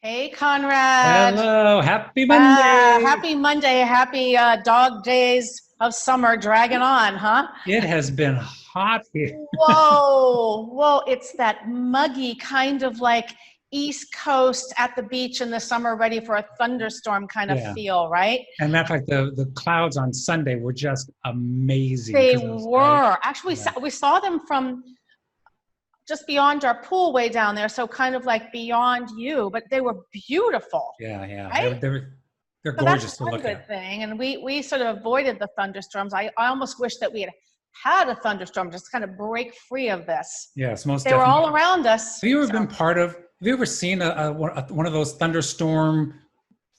Hey, Conrad. Hello, happy Monday. Happy Monday. Happy dog days of summer dragging on, huh? It has been hot here. Whoa. It's that muggy kind of like East Coast at the beach in the summer, ready for a thunderstorm kind of Yeah. feel, right? And matter of fact, the clouds on Sunday were just amazing They because it was right. were. Actually, Yeah. we saw them from just beyond our pool way down there, so kind of like beyond you, but they were beautiful, Yeah, yeah. right? They're So that's gorgeous to one look good at. thing. And we sort of avoided the thunderstorms. I almost wish that we had a thunderstorm, just kind of break free of this. Yes, most They were all definitely. around us. Have you ever So, been have you ever seen one of those thunderstorm,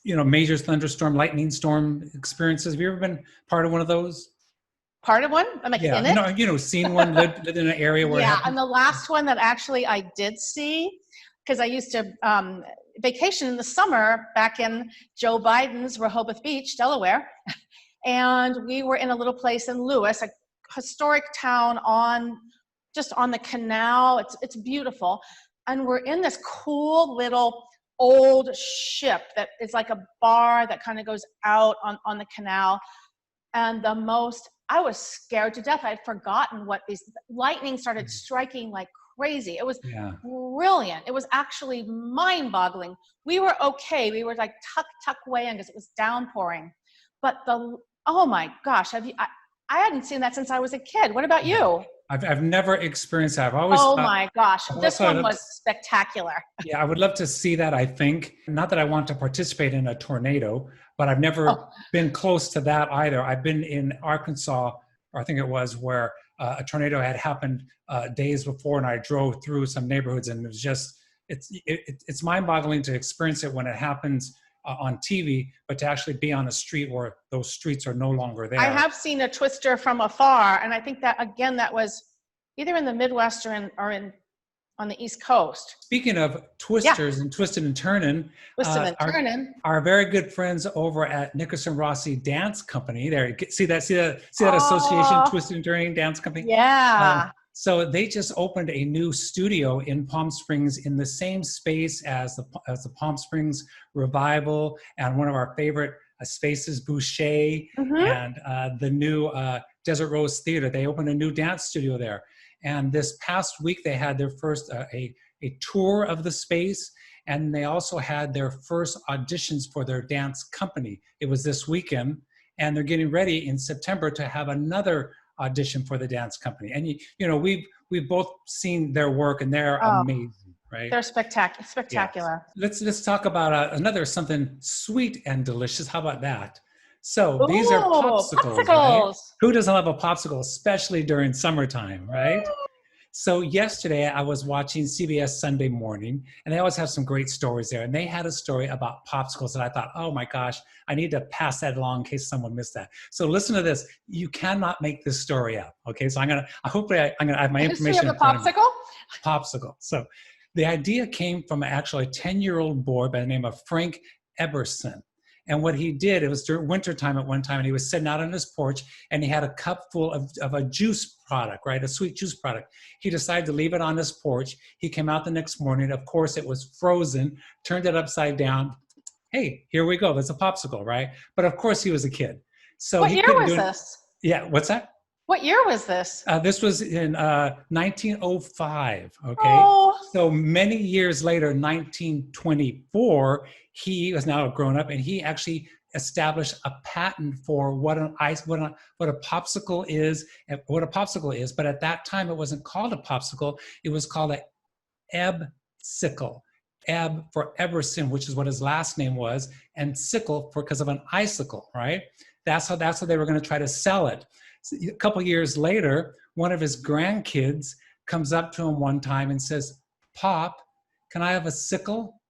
major thunderstorm, lightning storm experiences? Have you ever been part of one of those? part of one, I'm like Yeah, in it. seen one, lived in an area where it Yeah. And happened? the last one that actually I did see, because I used to vacation in the summer back in Joe Biden's Rehoboth Beach, Delaware. And we were in a little place in Lewis, a historic town just on the canal. It's beautiful. And we're in this cool little old ship that is like a bar that kind of goes out on the canal. And I was scared to death. I'd forgotten what these lightning started striking like crazy. It was Yeah. brilliant. It was actually mind-boggling. We were okay. We were like tuck way in because it was downpouring. But oh my gosh, I hadn't seen that since I was a kid. What about you? I've never experienced that. I've always Oh thought, my gosh, I've always this thought one it was looks, spectacular. yeah, I would love to see that, I think. Not that I want to participate in a tornado, but I've never Oh, been close to that either. I've been in Arkansas, or I think it was, where a tornado had happened days before, and I drove through some neighborhoods, and it was just, it's mind-boggling to experience it when it happens on TV, but to actually be on a street where those streets are no longer I there. have seen a twister from afar, and I think that again that was either in the Midwest or on the East Coast. Speaking of Yeah, twisters and twisting and turning, twisting and our turning. very good friends over at Nickerson Rossi Dance Company. There, see that association, Oh, Twisted and Turning Dance Company. yeah. So they just opened a new studio in Palm Springs in the same space as the Palm Springs Revival and one of our favorite spaces, Boucher, Mm-hmm. and the new Desert Rose Theater. They opened a new dance studio there. And this past week, they had their first a tour of the space, and they also had their first auditions for their dance company. It was this weekend, and they're getting ready in September to have another audition for the dance company. And we've both seen their work, and they're Oh, amazing, right? they're spectacular. Yes. Spectacular. Let's talk about another something sweet and delicious. How about that? So these are Ooh, popsicles, right? popsicles. Who doesn't love a popsicle, especially during summertime, right? So yesterday I was watching CBS Sunday Morning, and they always have some great stories there. And they had a story about popsicles that I thought, oh my gosh, I need to pass that along in case someone missed that. So listen to this. You cannot make this story up. Okay, so I'm gonna have my History information of in the front of me. popsicle? Popsicle. So the idea came from actually a 10-year-old boy by the name of Frank Eberson. And what he did, it was during wintertime at one time, and he was sitting out on his porch, and he had a cup full of a juice product, right? A sweet juice product. He decided to leave it on his porch. He came out the next morning. Of course, it was frozen, turned it upside down. Hey, here we go. That's a popsicle, right? But of course, he was a kid. So What he year couldn't was do it. this? Yeah, what's that? What year was this? This was in 1905, okay? Oh, So many years later, 1924, he was now grown up, and he actually established a patent for what a popsicle is, and what a popsicle is. But at that time, it wasn't called a popsicle; it was called a ebb-sicle. Ebb for Eberson, which is what his last name was, and sickle because of an icicle, right? That's how they were going to try to sell it. So a couple years later, one of his grandkids comes up to him one time and says, "Pop, can I have a sickle?"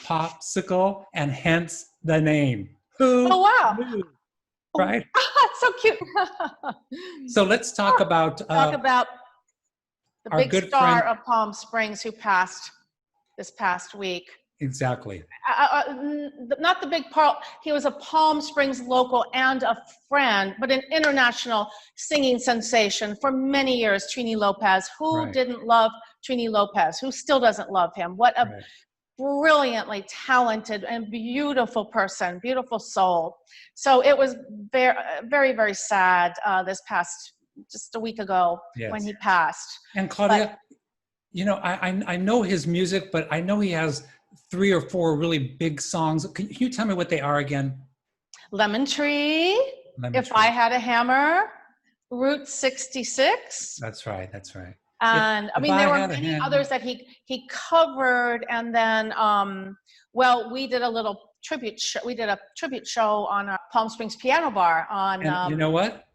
Popsicle, and hence the name. oh Who wow. knew, Oh, right? that's so cute. So let's talk about Talk about the our big good star friend. of Palm Springs who passed this past week. Exactly. Not the big part. He was a Palm Springs local and a friend, but an international singing sensation for many years. Trini Lopez. Who Right. didn't love Trini Lopez? Who still doesn't love him? What a Right. brilliantly talented and beautiful person, beautiful soul. So it was very, very, very sad this past, just a week ago when Yes. he passed. And Claudia, you know, I know his music, but I know he has 3 or 4 really big songs. Can you tell me what they are again? Lemon Tree, If Tree. I Had a Hammer, Route 66. That's right. That's right. And I mean, there were many others that he covered. And then, well, we did a little tribute show. We did a tribute show on Palm Springs Piano Bar on And you know what?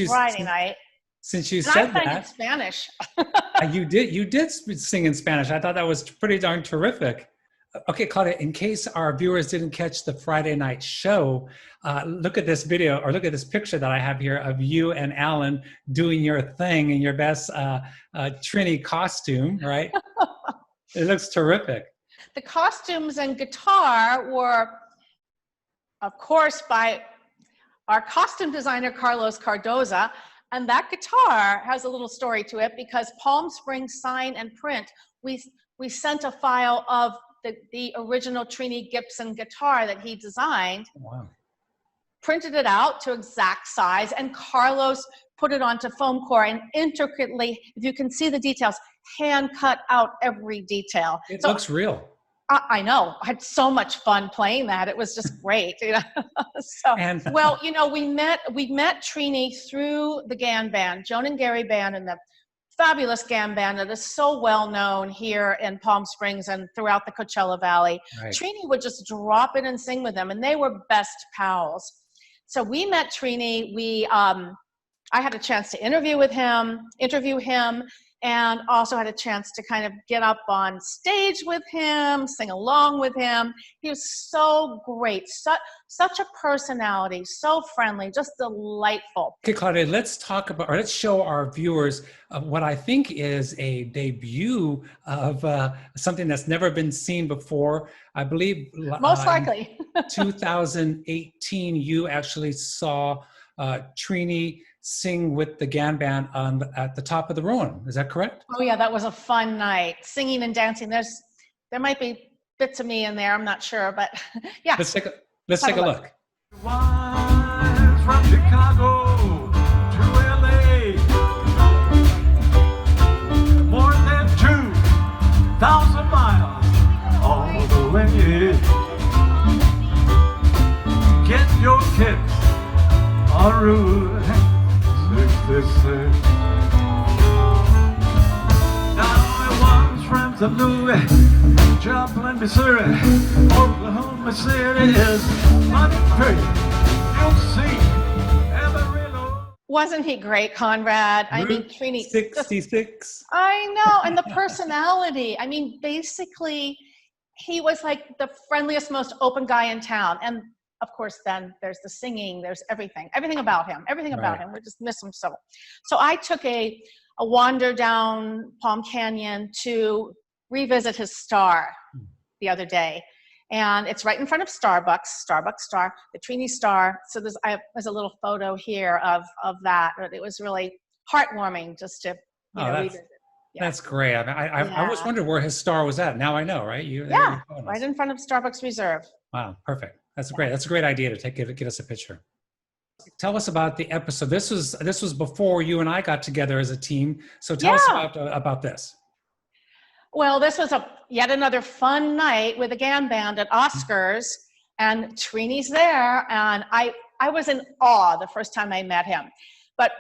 Friday night. Since you and said I sang that, in Spanish. you did sing in Spanish. I thought that was pretty darn terrific. Okay, Claudia, in case our viewers didn't catch the Friday night show, look at this video, or look at this picture that I have here of you and Alan doing your thing in your best Trini costume, right? It looks terrific. The costumes and guitar were, of course, by our costume designer, Carlos Cardoza. And that guitar has a little story to it because Palm Springs Sign and Print, we sent a file of the original Trini Gibson guitar that he designed, wow. Printed it out to exact size, and Carlos put it onto foam core and intricately, if you can see the details, hand cut out every detail. It looks real. I know. I had so much fun playing that. It was just great. You know? Well, you know, we met Trini through the Gand band, Joan and Gary band, and the fabulous Gand band that is so well known here in Palm Springs and throughout the Coachella Valley. Right. Trini would just drop in and sing with them, and they were best pals. So we met Trini. I had a chance to interview him, and also had a chance to kind of get up on stage with him, sing along with him. He was so great, such a personality, so friendly, just delightful. Okay, Claudia, let's show our viewers what I think is a debut of something that's never been seen before. I believe most likely 2018, you actually saw Trini sing with the Gand band at the top of the ruin. Is that correct? Oh yeah, that was a fun night. Singing and dancing. There might be bits of me in there. I'm not sure, but yeah. Let's take a look. From Chicago to LA, more than 2,000 miles all the way. Get your kicks on Route 66. Now it was from St. Louis, Joplin, Missouri, Oklahoma City is Monterey. You'll see Amarillo. Wasn't he great, Conrad? I mean, Trini. 66. I know, and the personality. I mean, basically, he was like the friendliest, most open guy in town. And of course, then there's the singing, there's everything about him, We just miss him so. So I took a wander down Palm Canyon to revisit his star the other day. And it's right in front of Starbucks Star, the Trini Star. So there's a little photo here of that. It was really heartwarming just to revisit. Yeah. That's great. I mean, I always wondered where his star was at. Now I know, right? Right in front of Starbucks Reserve. Wow, perfect. That's great. That's a great idea to get us a picture. Tell us about the episode. This was before you and I got together as a team. So tell us about this. Well, this was yet another fun night with the Gand band at Oscars, and Trini's there, and I was in awe the first time I met him. But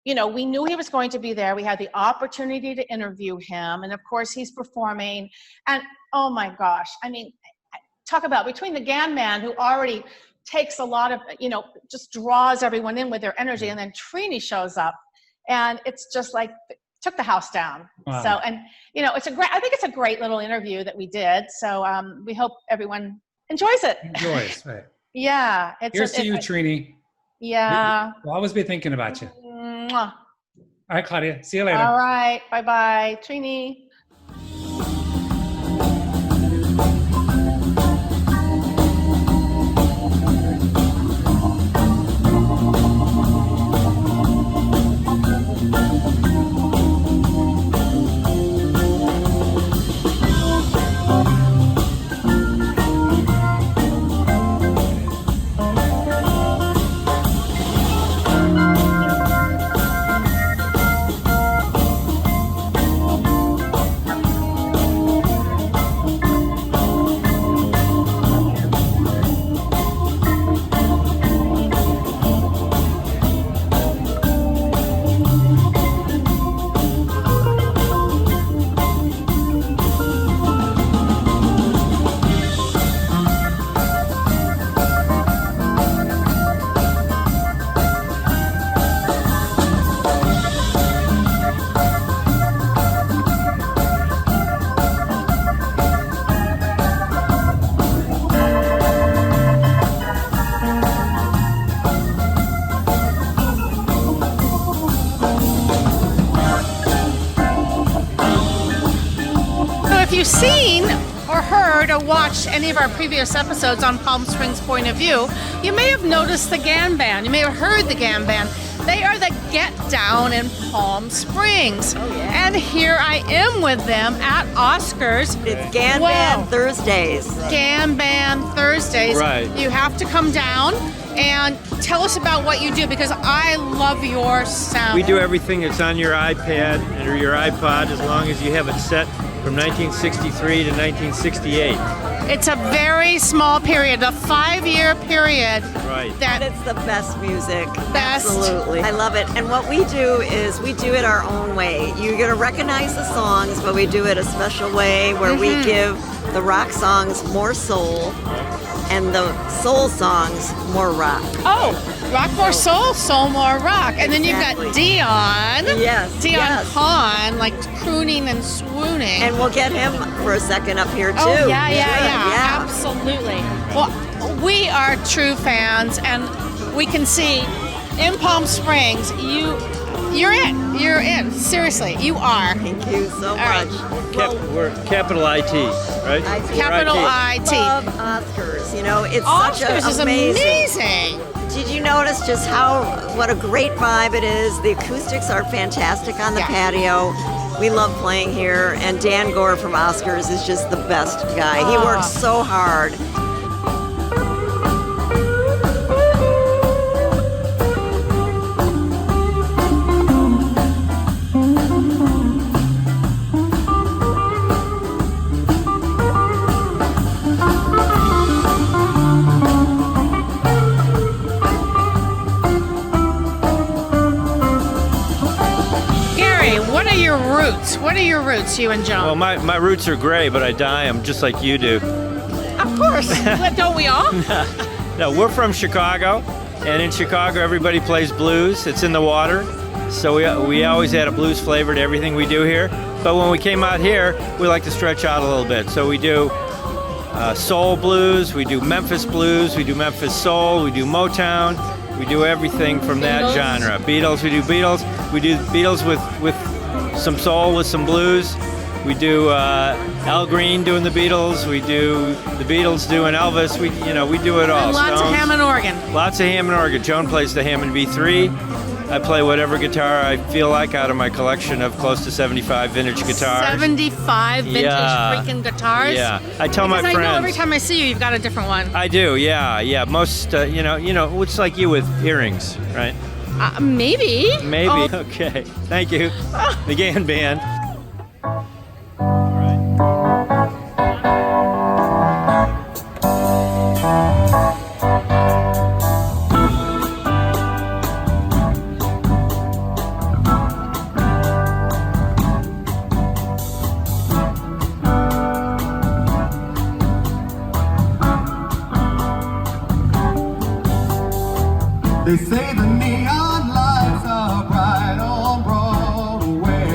you know, we knew he was going to be there. We had the opportunity to interview him, and of course he's performing. And oh my gosh, I mean, talk about between the Gand band, who already takes a lot of, just draws everyone in with their energy, and then Trini shows up, and it's just like took the house down. Wow. So, and I think it's a great little interview that we did. So we hope everyone enjoys it. Right. Yeah. Here's to you, Trini. Yeah. We'll always be thinking about you. Mwah. All right, Claudia. See you later. All right. Bye-bye. Trini. you've seen or heard or watched any of our previous episodes on Palm Springs Point of View, you may have noticed the Gand Band. You may have heard the Gand Band. They are the Get Down in Palm Springs. Oh, yeah. And here I am with them at Oscars. It's Gand Wow. Band Thursdays. Gand Band Thursdays. Right. You have to come down and tell us about what you do, because I love your sound. We do everything that's on your iPad or your iPod as long as you have it set from 1963 to 1968. It's a very small period, a 5-year period. Right. That It's the best music. Best. Absolutely. I love it. And what we do is we do it our own way. You're going to recognize the songs, but we do it a special way where we give the rock songs more soul and the soul songs more rock. Oh, rock more soul, soul more rock. And then you've Exactly. got Dion. Yes, Dion yes. Kahn, like crooning and swooning. And we'll get him for a second up here too. oh, yeah. Yeah. Absolutely. Well, we are true fans, and we can see in Palm Springs, you're in. You're in. Seriously, you are. Thank you so right. much. We're capital IT, right? IT. We're Capital I IT. love Oscars. You know, it's such Oscars a is amazing. amazing. Did you notice just what a great vibe it is? The acoustics are fantastic on the Yeah. patio. We love playing here, and Dan Gore from Oscars is just the best guy. He works so hard. Gary, what are your roots? What are your roots, you and Well, Joan? my roots are gray, but I dye them just like you do. Of course. Don't we all? No, we're from Chicago, and in Chicago, everybody plays blues. It's in the water, so we always add a blues flavor to everything we do here. But when we came out here, we like to stretch out a little bit. So we do soul blues, we do Memphis blues, we do Memphis soul, we do Motown, we do everything from that Beatles. genre. Beatles, we do Beatles. We do Beatles with some soul, with some blues. We do Al Green doing the Beatles. We do the Beatles doing Elvis. We do it all. And lots of Stones. Hammond organ. Lots of Hammond organ. Joan plays the Hammond B3. I play whatever guitar I feel like out of my collection of close to 75 vintage guitars. 75 vintage Yeah. freaking guitars. Yeah, I tell Because my I friends. know every time I see you, you've got a different one. I do, yeah. Most, it's like you with earrings, right? Maybe. Maybe. Oh, Okay. Thank you. The Gand Band. They say the neon lights are bright on Broadway.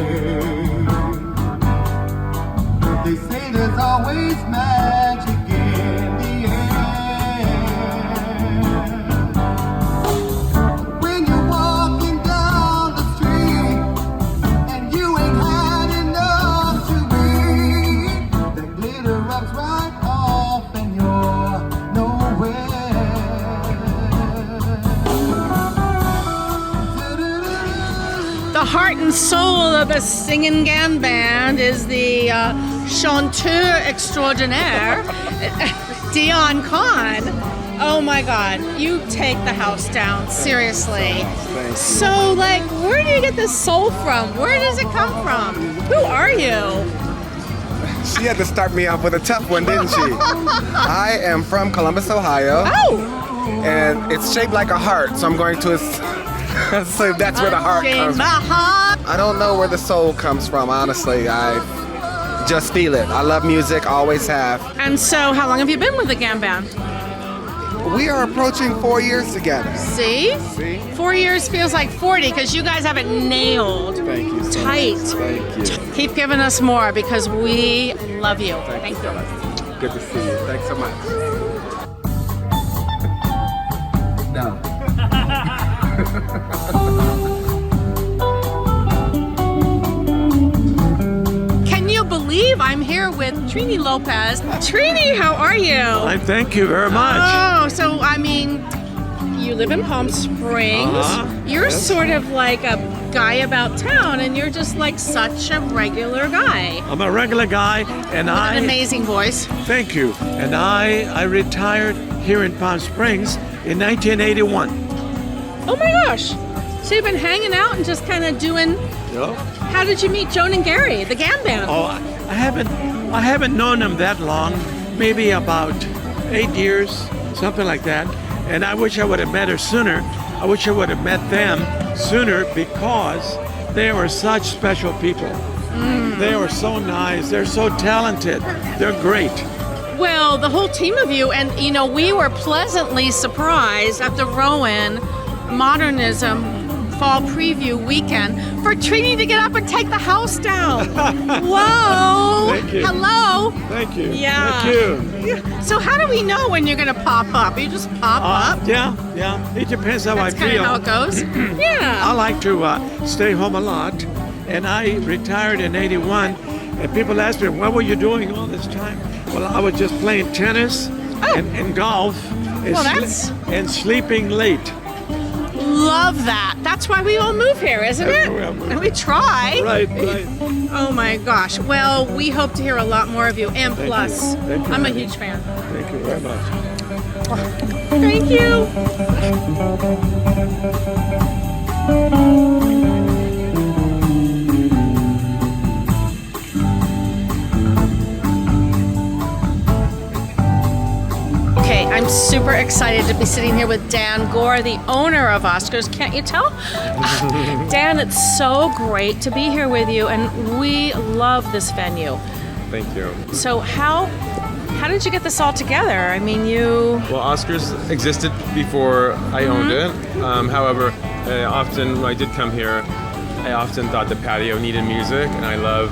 They say there's always magic in the air. When you're walking down the street and you ain't had enough to eat, that glitter rubs right off and you're nowhere. the heart and soul of a singing Gand band is the chanteur extraordinaire, Dion Kahn. Oh my God, you take the house down, seriously. So, like, where do you get this soul from? Where does it come from? Who are you? She had to start me off with a tough one, didn't she? I am from Columbus, Ohio, Oh, and it's shaped like a heart, so I'm going to so that's where the heart comes from. I don't know where the soul comes from, honestly. I just feel it. I love music, always have. And so, how long have you been with the Gand band? We are approaching 4 years together. See? See? 4 years feels like 40 because you guys have it nailed. Thank you so Tight. much. Thank you. Keep giving us more because we love you. Thank you. Good to see you. Thanks so much. No. Can you believe I'm here with Trini Lopez. Trini, how are you? I thank you very much. Oh, so I mean, you live in Palm Springs. You're yes. sort of like a guy about town, and you're just like such a regular guy. I'm a regular guy, and With an amazing voice. Thank you. And I retired here in Palm Springs in 1981. Oh my gosh. So you've been hanging out and just kind of doing. Yeah. How did you meet Joan and Gary, the Gand band? Oh, I haven't known them that long. Maybe about 8 years, something like that. And I wish I would have met her sooner. I wish I would have met them sooner because they were such special people. They were so nice. They're so talented. They're great. Well, the whole team of you, and you know, we were pleasantly surprised at the Rowan Modernism Fall Preview Weekend for Trini to get up and take the house down. Whoa! Thank you. Hello. Thank you. Yeah. Thank you. So how do we know when you're gonna pop up? You just pop up. Yeah. It depends how That's I kind feel. of how it goes. Yeah. I like to stay home a lot, and I retired in '81. And people ask me, "What were you doing all this time?" Well, I was just playing tennis and golf, and, Well, that's- and sleeping late. Love that. That's why we all move here, isn't it? And we try. Right. Oh my gosh. Well, we hope to hear a lot more of you. And Thank plus, you. Thank you, I'm a honey. huge fan. Thank you very much. Thank you. Okay, I'm super excited to be sitting here with Dan Gore, the owner of Oscars. Can't you tell? Dan, it's so great to be here with you, and we love this venue. Thank you. So how did you get this all together? I mean, you... Well, Oscars existed before I owned it. However, often when I did come here, I often thought the patio needed music, and I love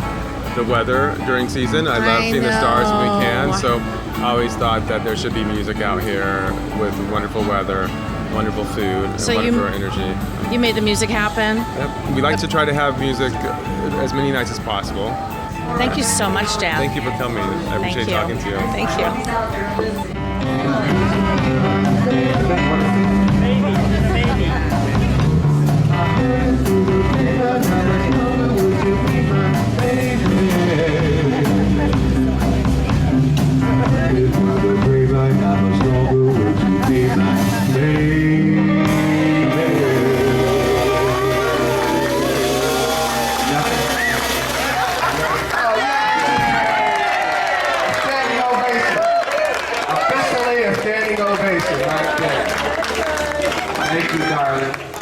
the weather during season. I love seeing the stars when we can. So I always thought that there should be music out here with wonderful weather, wonderful food, and So wonderful energy. You made the music happen. Yep. We like to try to have music as many nights as possible. Thank you so much, Dan. Thank you for coming. I appreciate talking to you. Thank you. Standing ovation. Officially a standing ovation right there. Thank you, darling.